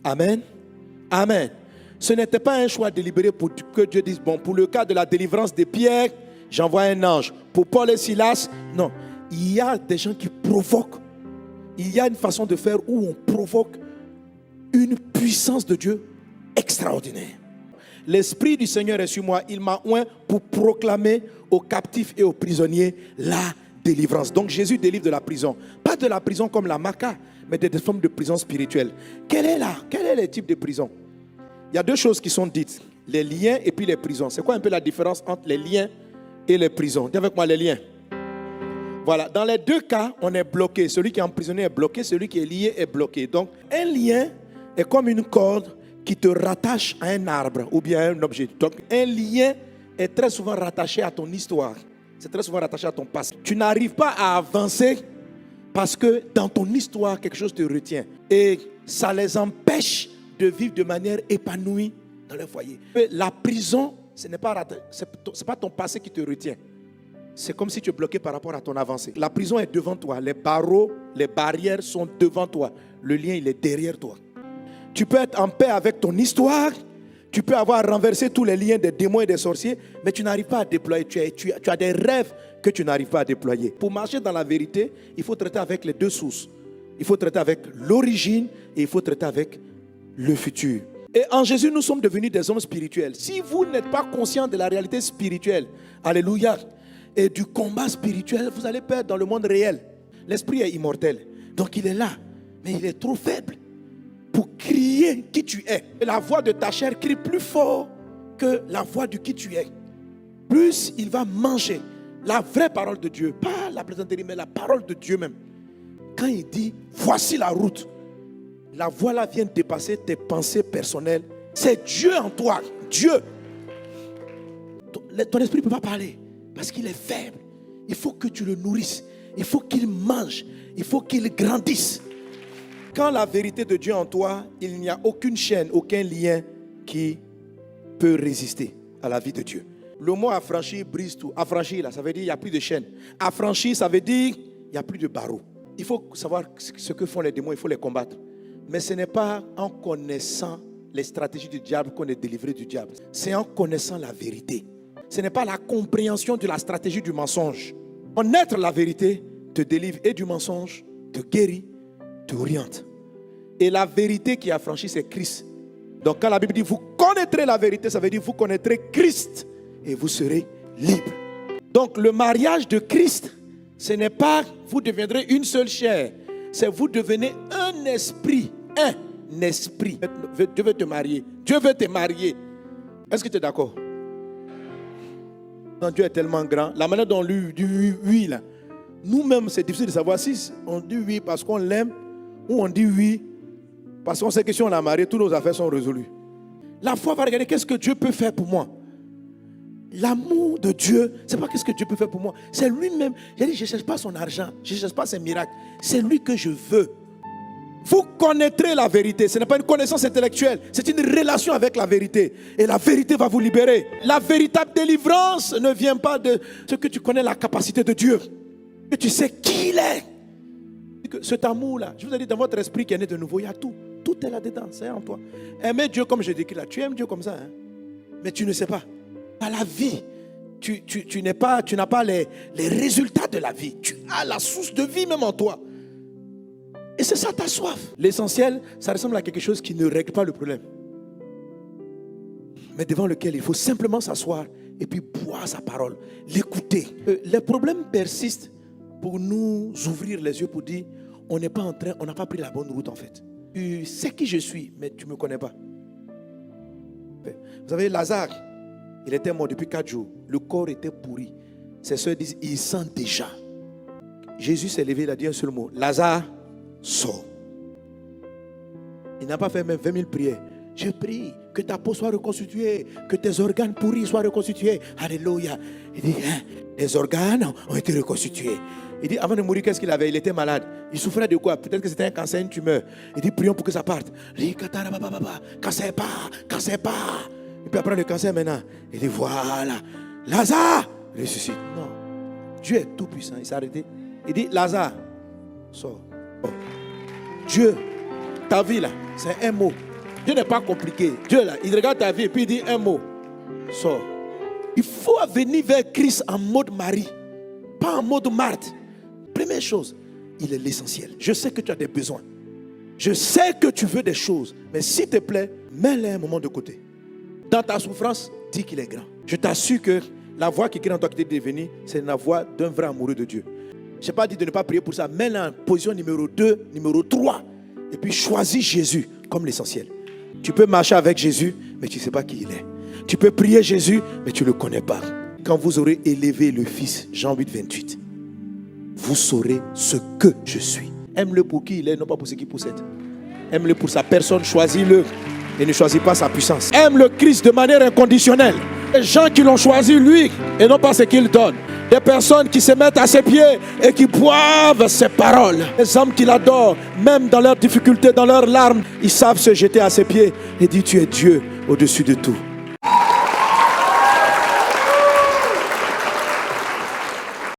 Amen. Amen. Ce n'était pas un choix délibéré pour que Dieu dise, bon, pour le cas de la délivrance de Pierre, j'envoie un ange. Pour Paul et Silas, non. Il y a des gens qui provoquent. Il y a une façon de faire où on provoque une puissance de Dieu extraordinaire. L'Esprit du Seigneur est sur moi. Il m'a oint pour proclamer aux captifs et aux prisonniers la délivrance. Donc Jésus délivre de la prison. Pas de la prison comme la Maca, mais des formes de prison spirituelle. Quel est le type de prison? Il y a deux choses qui sont dites. Les liens et puis les prisons. C'est quoi un peu la différence entre les liens et les prisons? Dis avec moi les liens. Voilà, dans les deux cas, on est bloqué. Celui qui est emprisonné est bloqué, celui qui est lié est bloqué. Donc, un lien est comme une corde qui te rattache à un arbre ou bien à un objet. Donc, un lien est très souvent rattaché à ton histoire. C'est très souvent rattaché à ton passé. Tu n'arrives pas à avancer parce que dans ton histoire, quelque chose te retient. Et ça les empêche de vivre de manière épanouie dans leur foyer. La prison, ce n'est pas ton passé qui te retient. C'est comme si tu es bloqué par rapport à ton avancée. La prison est devant toi. Les barreaux, les barrières sont devant toi. Le lien, il est derrière toi. Tu peux être en paix avec ton histoire. Tu peux avoir renversé tous les liens des démons et des sorciers. Mais tu n'arrives pas à déployer. Tu as des rêves que tu n'arrives pas à déployer. Pour marcher dans la vérité, il faut traiter avec les deux sources. Il faut traiter avec l'origine et il faut traiter avec le futur. Et en Jésus, nous sommes devenus des hommes spirituels. Si vous n'êtes pas conscient de la réalité spirituelle, alléluia, et du combat spirituel, vous allez perdre dans le monde réel. L'esprit est immortel. Donc il est là, mais il est trop faible pour crier qui tu es. Et la voix de ta chair crie plus fort que la voix de qui tu es. Plus il va manger la vraie parole de Dieu, pas la plaisanterie, mais la parole de Dieu même. Quand il dit, voici la route, la voix là vient dépasser tes pensées personnelles. C'est Dieu en toi, Dieu. Ton esprit ne peut pas parler. Parce qu'il est faible. Il faut que tu le nourrisses. Il faut qu'il mange. Il faut qu'il grandisse. Quand la vérité de Dieu en toi, il n'y a aucune chaîne, aucun lien qui peut résister à la vie de Dieu. Le mot affranchi brise tout. Affranchi, là, ça veut dire qu'il n'y a plus de chaîne. Affranchi, ça veut dire qu'il n'y a plus de barreaux. Il faut savoir ce que font les démons, il faut les combattre. Mais ce n'est pas en connaissant les stratégies du diable qu'on est délivré du diable. C'est en connaissant la vérité. Ce n'est pas la compréhension de la stratégie du mensonge. Connaître la vérité te délivre et du mensonge, te guérit, te oriente. Et la vérité qui a franchi, c'est Christ. Donc quand la Bible dit vous connaîtrez la vérité, ça veut dire vous connaîtrez Christ et vous serez libre. Donc le mariage de Christ, ce n'est pas vous deviendrez une seule chair. C'est vous devenez un esprit. Un esprit. Dieu veut te marier. Dieu veut te marier. Est-ce que tu es d'accord? Dieu est tellement grand. La manière dont on dit oui, là. Nous-mêmes, c'est difficile de savoir si on dit oui parce qu'on l'aime ou on dit oui parce qu'on sait que si on l'a marié, toutes nos affaires sont résolues. La foi va regarder qu'est-ce que Dieu peut faire pour moi. L'amour de Dieu, c'est pas qu'est-ce que Dieu peut faire pour moi. C'est lui-même. Je ne cherche pas son argent, je ne cherche pas ses miracles. C'est lui que je veux. Vous connaîtrez la vérité. Ce n'est pas une connaissance intellectuelle. C'est une relation avec la vérité. Et la vérité va vous libérer. La véritable délivrance ne vient pas de ce que tu connais la capacité de Dieu. Que tu sais qui il est. Cet amour-là, je vous ai dit, dans votre esprit qui est né de nouveau, il y a tout. Tout est là-dedans, c'est en toi. Aimer Dieu comme je décris là. Tu aimes Dieu comme ça. Hein? Mais tu ne sais pas. Pas la vie. Tu n'as pas les résultats de la vie. Tu as la source de vie même en toi. Et c'est ça ta soif. L'essentiel, ça ressemble à quelque chose qui ne règle pas le problème. Mais devant lequel il faut simplement s'asseoir et puis boire sa parole, l'écouter. Les problèmes persistent pour nous ouvrir les yeux pour dire on n'a pas pris la bonne route en fait. Tu sais qui je suis, mais tu ne me connais pas. Vous savez, Lazare, il était mort depuis 4 jours. Le corps était pourri. Ses soeurs disent, il sent déjà. Jésus s'est levé, il a dit un seul mot. Lazare, sors. Il n'a pas fait même 20 000 prières. Je prie que ta peau soit reconstituée, que tes organes pourris soient reconstitués. Alléluia. Il dit, les organes ont été reconstitués. Il dit, avant de mourir, qu'est-ce qu'il avait? Il était malade. Il souffrait de quoi? Peut-être que c'était un cancer, une tumeur. Il dit, prions pour que ça parte. Il dit, cancer pas. Et puis après le cancer maintenant, il dit, voilà, Lazare, ressuscite. Non, Dieu est tout puissant. Il s'est arrêté. Il dit, Lazare, sors. Oh. Dieu, ta vie là, c'est un mot. Dieu n'est pas compliqué. Dieu là, il regarde ta vie et puis il dit un mot. Sors. Il faut venir vers Christ en mode Marie, pas en mode Marthe. Première chose, il est l'essentiel. Je sais que tu as des besoins. Je sais que tu veux des choses. Mais s'il te plaît, mets-les un moment de côté. Dans ta souffrance, dis qu'il est grand. Je t'assure que la voix qui crie en toi qui t'est devenue, c'est la voix d'un vrai amoureux de Dieu. Je n'ai pas dit de ne pas prier pour ça. Mets-la en position numéro 2, numéro 3. Et puis choisis Jésus comme l'essentiel. Tu peux marcher avec Jésus, mais tu ne sais pas qui il est. Tu peux prier Jésus, mais tu ne le connais pas. Quand vous aurez élevé le Fils, Jean 8, 28, vous saurez ce que je suis. Aime-le pour qui il est, non pas pour ce qu'il possède. Aime-le pour sa personne, choisis-le et ne choisis pas sa puissance. Aime le Christ de manière inconditionnelle. Les gens qui l'ont choisi, lui, et non pas ce qu'il donne. Des personnes qui se mettent à ses pieds et qui boivent ses paroles. Les hommes qui l'adorent, même dans leurs difficultés, dans leurs larmes, ils savent se jeter à ses pieds et dire tu es Dieu au-dessus de tout.